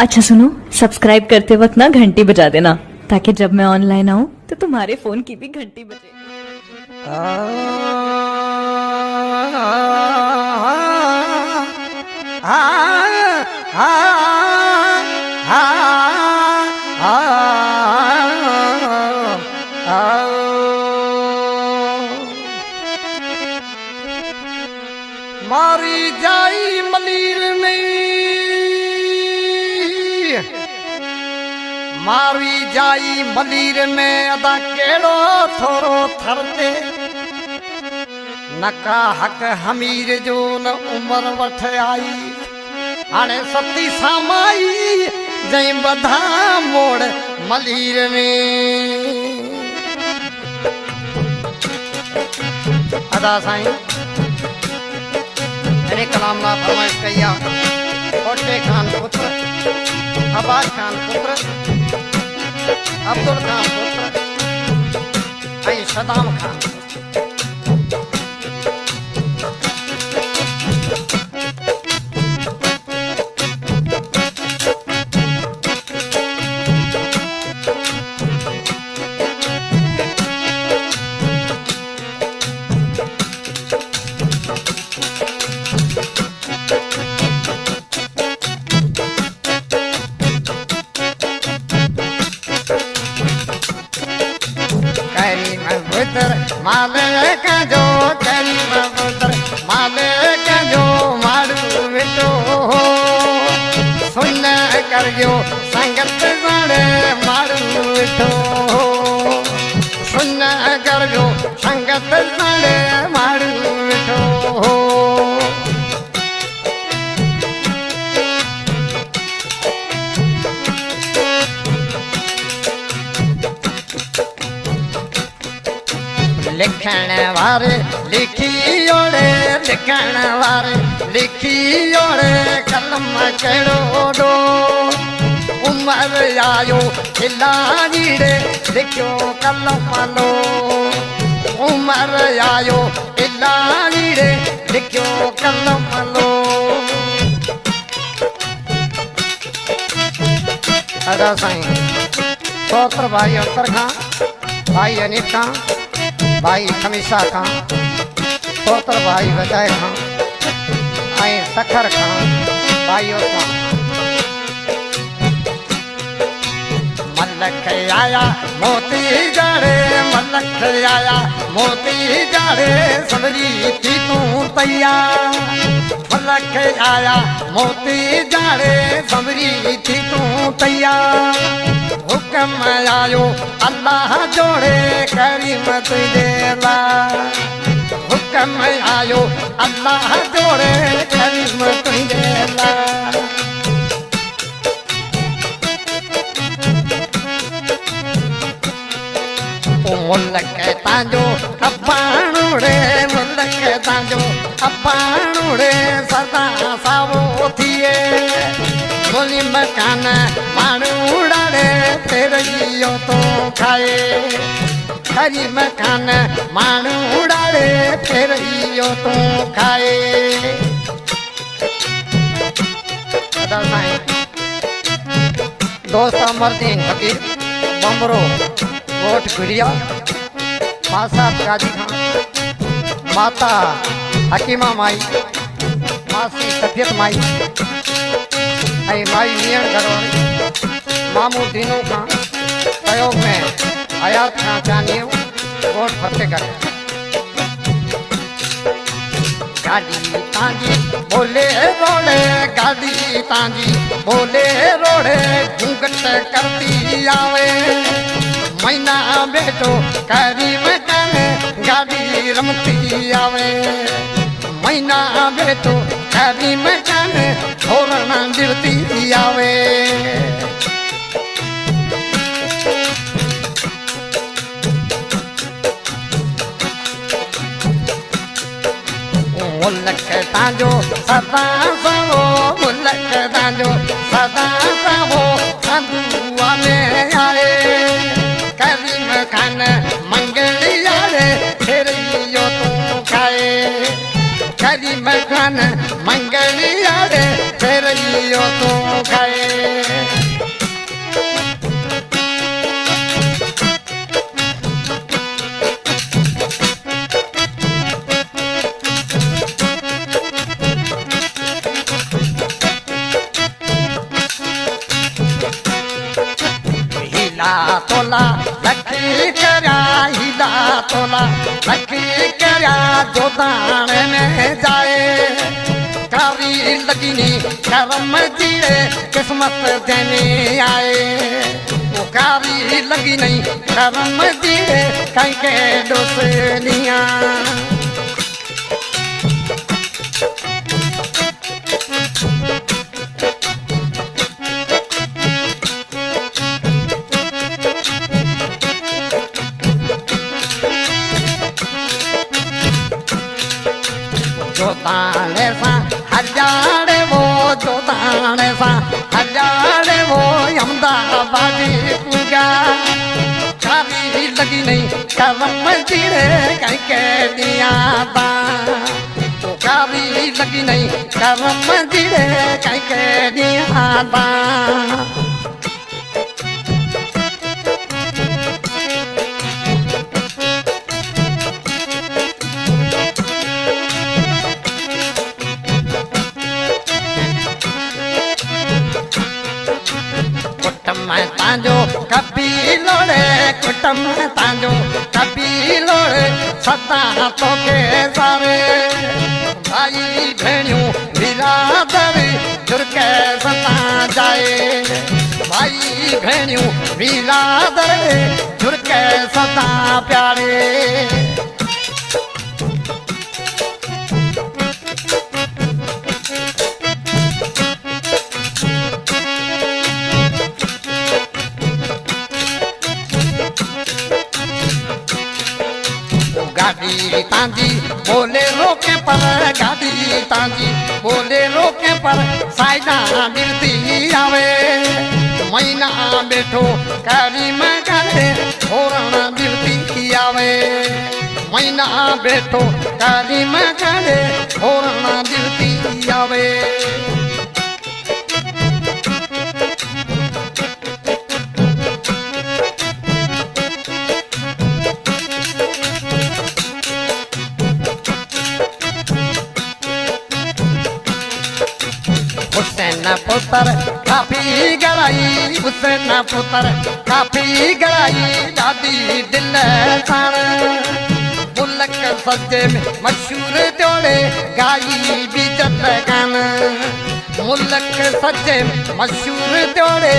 अच्छा सुनो, सब्सक्राइब करते वक्त ना घंटी बजा देना ताकि जब मैं ऑनलाइन आऊं तो तुम्हारे फोन की भी घंटी बजे। मारी जाई मलीर नहीं, मारी जाई मलीर में अदा केड़ो थोरो थरते नका हक हमीर जो न उम्र वठ आई हाणे सती सामाई जई बधा मोड़ मलीर में अदा साईं अरे कलाम ला फरमाइश कया कोटे खान पुत्र अब्बास खान पुत्र अब्दुल खान पुत्र आई सदाम खान मालिक जो करीम पुत्र मालिक जो मारू बेटो सुन करियो संगत बड़े मारू बेटो सुन करियो संगत बड़े मारू बेटो लिखण वारे लिखी ओड़े लिखण वारे लिखी ओड़े कलम कहिड़ो डो उमर आयो इलाजीड़े लिखियो कलम लो उमर आयो इलाजीड़े लिखियो कलम लो अदा साईं सोत्र भाई अंतर खां भाई अनित खां भाई खमीसा खां सोतर भाई वजाय खां ऐं सखर खां भाई ओसमान मलक आया मोती जाड़े मलक आया मोती जाड़े सबरी थी तूं तैयार मलक आया मोती जाड़े सबरी थी तूं तैयार हुक्म आयो अल्लाह जोड़े करीम तुझे ला हुक्म आयो अल्लाह जोड़े करीम तुझे ला मुल्क तांजो अपाणुड़े मुल्क तांजो अपाणुड़े सदा सावो थिए बोली मकान माण्हू उड़ाड़े फेरियो तो खाए हरी मकान माण्हू उड़ाड़े फेरियो तो खाए दोस्त अमरदीन फकीर बमरो कोट गुड़िया मासा गाजी खान माता हकीमा माई मासी सफियत माई आई माई मियण घरवाली मामू दीनू खां सहयोग में हयात खां चानियो कोट फतेहगढ़ गाड़ी तांजी बोले रोड़े गाड़ी तांजी बोले रोड़े घूंघट करती आवे महीना बेटो करीम कने गाड़ी रमती आवे महीना बेटो करीम कने छोरना दिरती आवे मुल्क तांजो सदा सावो मुल्क तांजो सदा सावो संदुआ में आए करीम खान मंगलियारे फेरियो तू खाए करीम खान मंगलियारे फेरियो तू खाए तोला लकी करया जो दाने में जाए कारी लगी नी करम जीरे किस्मत देने आए वो कारी लगी नहीं करम जीरे कहीं के दोसनिया जोताने सा हजारे वो जोताने सा हजारे वो अहमदाबादी पूजा कारी लगी नहीं करम जीरे कहीं के दिया बा तो कारी लगी नहीं करम जीरे कहीं के दिया बा तांजो कभी लोड़े कुटम तांजो कभी लोड़े सदा तो के सारे भाई भेणियों बिरादरी जुर के सता जाए भाई भेणियों बिरादरी जुर के सता प्यारे गाड़ी तांजी बोले रोके पर गाड़ी तांजी बोले रोके पर साइडा मिलती आवे महीना बैठो कारी में करे होरण मिलती आवे महीना बैठो कारी में करे होरण मिलती आवे हुसैन पुत्र काफी गराई हुसैन पुत्र काफी गराई दादी दिल साण मुल्क सजे में मशहूर जोड़े गाई भी जत गान मुल्क सजे में मशहूर जोड़े